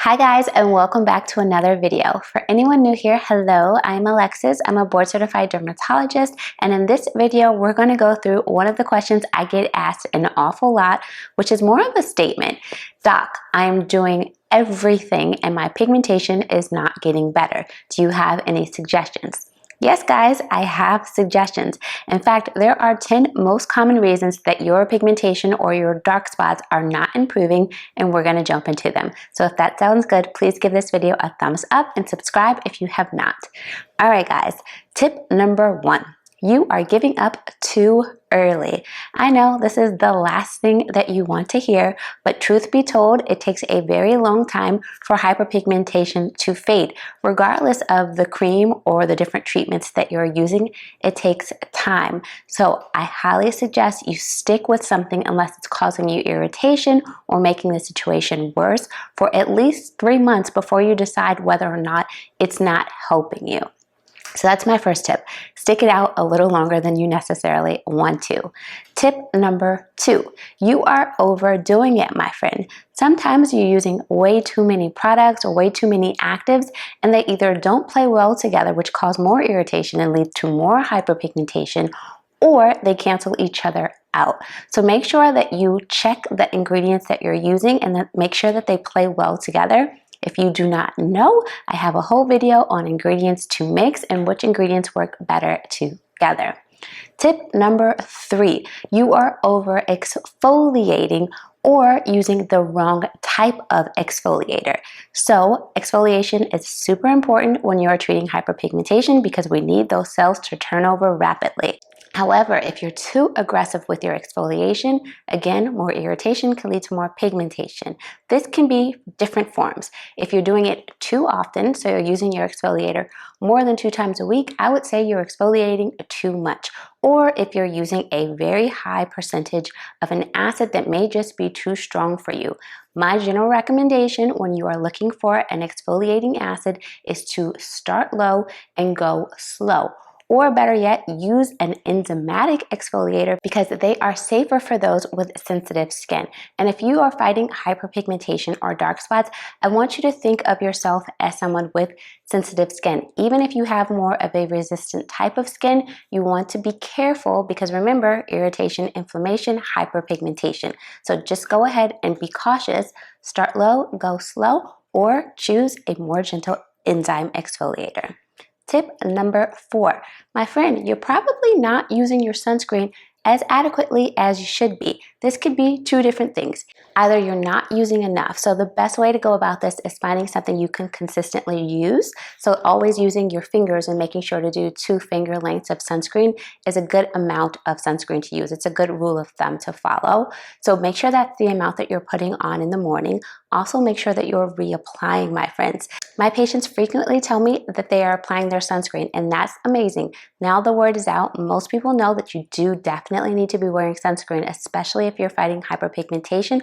Hi guys, and welcome back to another video. For anyone new here, hello, I'm Alexis. I'm a board certified dermatologist, and in this video we're going to go through one of the questions I get asked an awful lot, which is more of a statement. Doc, I'm doing everything and my pigmentation is not getting better. Do you have any suggestions? Yes, guys, I have suggestions. In fact, there are 10 most common reasons that your pigmentation or your dark spots are not improving, and we're going to jump into them. So if that sounds good, please give this video a thumbs up and subscribe if you have not. All right, guys, tip number 1. You are giving up too early. I know this is the last thing that you want to hear, but truth be told, it takes a very long time for hyperpigmentation to fade. Regardless of the cream or the different treatments that you're using, it takes time. So I highly suggest you stick with something unless it's causing you irritation or making the situation worse for at least 3 months before you decide whether or not it's not helping you. So that's my first tip. Stick it out a little longer than you necessarily want to. Tip number 2, you are overdoing it, my friend. Sometimes you're using way too many products or way too many actives, and they either don't play well together, which cause more irritation and lead to more hyperpigmentation, or they cancel each other out. So make sure that you check the ingredients that you're using and make sure that they play well together. If you do not know, I have a whole video on ingredients to mix and which ingredients work better together. Tip number 3, you are over exfoliating or using the wrong type of exfoliator. So exfoliation is super important when you are treating hyperpigmentation because we need those cells to turn over rapidly. However, if you're too aggressive with your exfoliation, again, more irritation can lead to more pigmentation. This can be different forms. If you're doing it too often, so you're using your exfoliator more than 2 times a week, I would say you're exfoliating too much. Or if you're using a very high percentage of an acid that may just be too strong for you. My general recommendation when you are looking for an exfoliating acid is to start low and go slow. Or better yet, use an enzymatic exfoliator because they are safer for those with sensitive skin. And if you are fighting hyperpigmentation or dark spots, I want you to think of yourself as someone with sensitive skin. Even if you have more of a resistant type of skin, you want to be careful because remember, irritation, inflammation, hyperpigmentation. So just go ahead and be cautious. Start low, go slow, or choose a more gentle enzyme exfoliator. Tip number 4, my friend, you're probably not using your sunscreen as adequately as you should be. This could be 2 different things. Either you're not using enough. So the best way to go about this is finding something you can consistently use. So always using your fingers and making sure to do 2 finger lengths of sunscreen is a good amount of sunscreen to use. It's a good rule of thumb to follow. So make sure that's the amount that you're putting on in the morning. Also make sure that you're reapplying, my friends. My patients frequently tell me that they are applying their sunscreen, and that's amazing. Now the word is out. Most people know that you do definitely need to be wearing sunscreen, especially if you're fighting hyperpigmentation.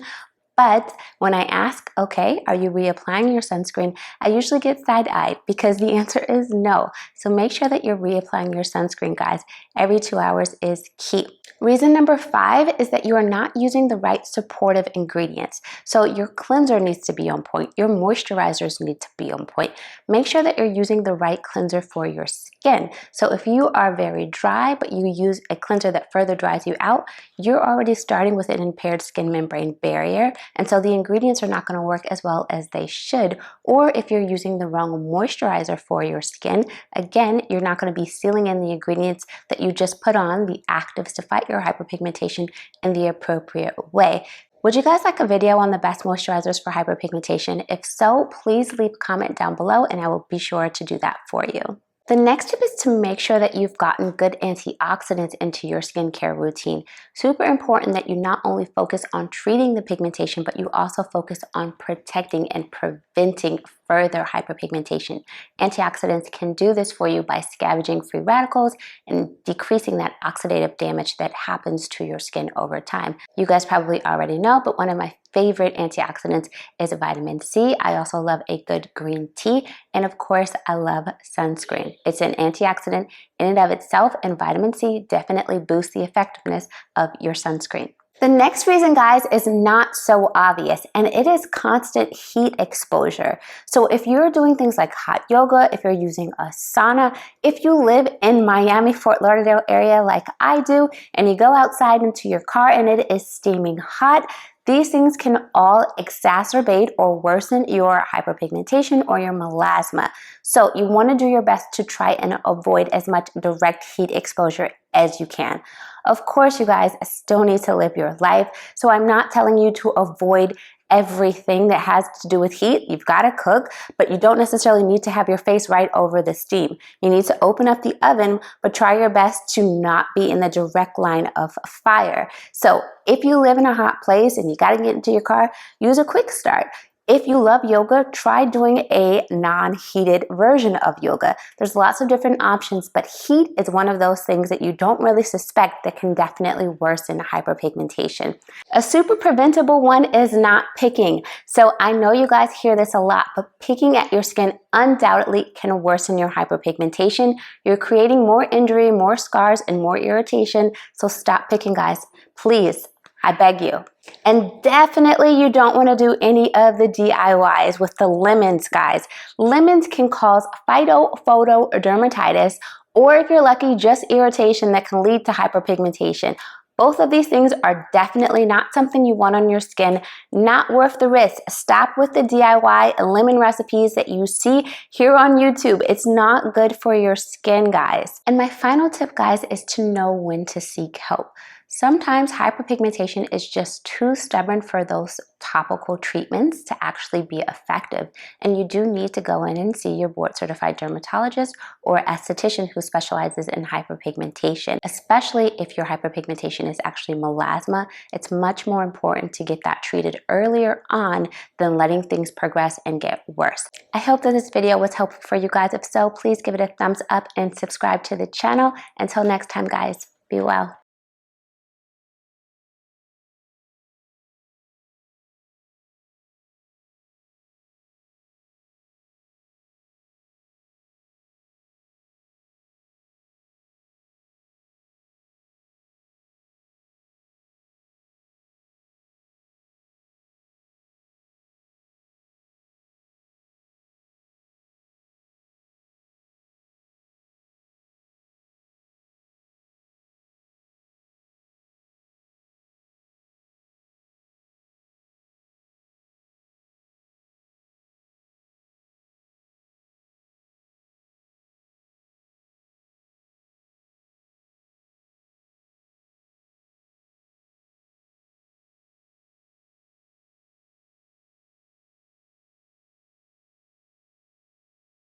But when I ask, okay, are you reapplying your sunscreen? I usually get side-eyed because the answer is no. So make sure that you're reapplying your sunscreen, guys. Every 2 hours is key. Reason number 5 is that you are not using the right supportive ingredients. So your cleanser needs to be on point. Your moisturizers need to be on point. Make sure that you're using the right cleanser for your skin. So if you are very dry, but you use a cleanser that further dries you out, you're already starting with an impaired skin membrane barrier. And so the ingredients are not going to work as well as they should. Or if you're using the wrong moisturizer for your skin, again, you're not going to be sealing in the ingredients that you just put on, the actives to fight your hyperpigmentation in the appropriate way. Would you guys like a video on the best moisturizers for hyperpigmentation? If so, please leave a comment down below and I will be sure to do that for you. The next tip is to make sure that you've gotten good antioxidants into your skincare routine. Super important that you not only focus on treating the pigmentation, but you also focus on protecting and preventing further hyperpigmentation. Antioxidants can do this for you by scavenging free radicals and decreasing that oxidative damage that happens to your skin over time. You guys probably already know, but one of my favorite antioxidants is vitamin C. I also love a good green tea. And of course, I love sunscreen. It's an antioxidant in and of itself, and vitamin C definitely boosts the effectiveness of your sunscreen. The next reason, guys, is not so obvious, and it is constant heat exposure. So if you're doing things like hot yoga, if you're using a sauna, if you live in Miami, Fort Lauderdale area like I do, and you go outside into your car and it is steaming hot, these things can all exacerbate or worsen your hyperpigmentation or your melasma. So you want to do your best to try and avoid as much direct heat exposure as you can. Of course, you guys still need to live your life, so I'm not telling you to avoid everything that has to do with heat. You've got to cook, but you don't necessarily need to have your face right over the steam. You need to open up the oven, but try your best to not be in the direct line of fire. So if you live in a hot place and you got to get into your car, use a quick start. If you love yoga, try doing a non-heated version of yoga. There's lots of different options, but heat is one of those things that you don't really suspect that can definitely worsen hyperpigmentation. A super preventable one is not picking. So I know you guys hear this a lot, but picking at your skin undoubtedly can worsen your hyperpigmentation. You're creating more injury, more scars, and more irritation. So stop picking, guys. Please, I beg you. And definitely you don't want to do any of the DIYs with the lemons, guys. Lemons can cause phytophotodermatitis, or if you're lucky, just irritation that can lead to hyperpigmentation. Both of these things are definitely not something you want on your skin, not worth the risk. Stop with the DIY lemon recipes that you see here on YouTube. It's not good for your skin, guys. And my final tip, guys, is to know when to seek help. Sometimes hyperpigmentation is just too stubborn for those topical treatments to actually be effective, and you do need to go in and see your board-certified dermatologist or esthetician who specializes in hyperpigmentation. Especially if your hyperpigmentation is actually melasma, it's much more important to get that treated earlier on than letting things progress and get worse. I hope that this video was helpful for you guys. If so, please give it a thumbs up and subscribe to the channel. Until next time, guys, be well.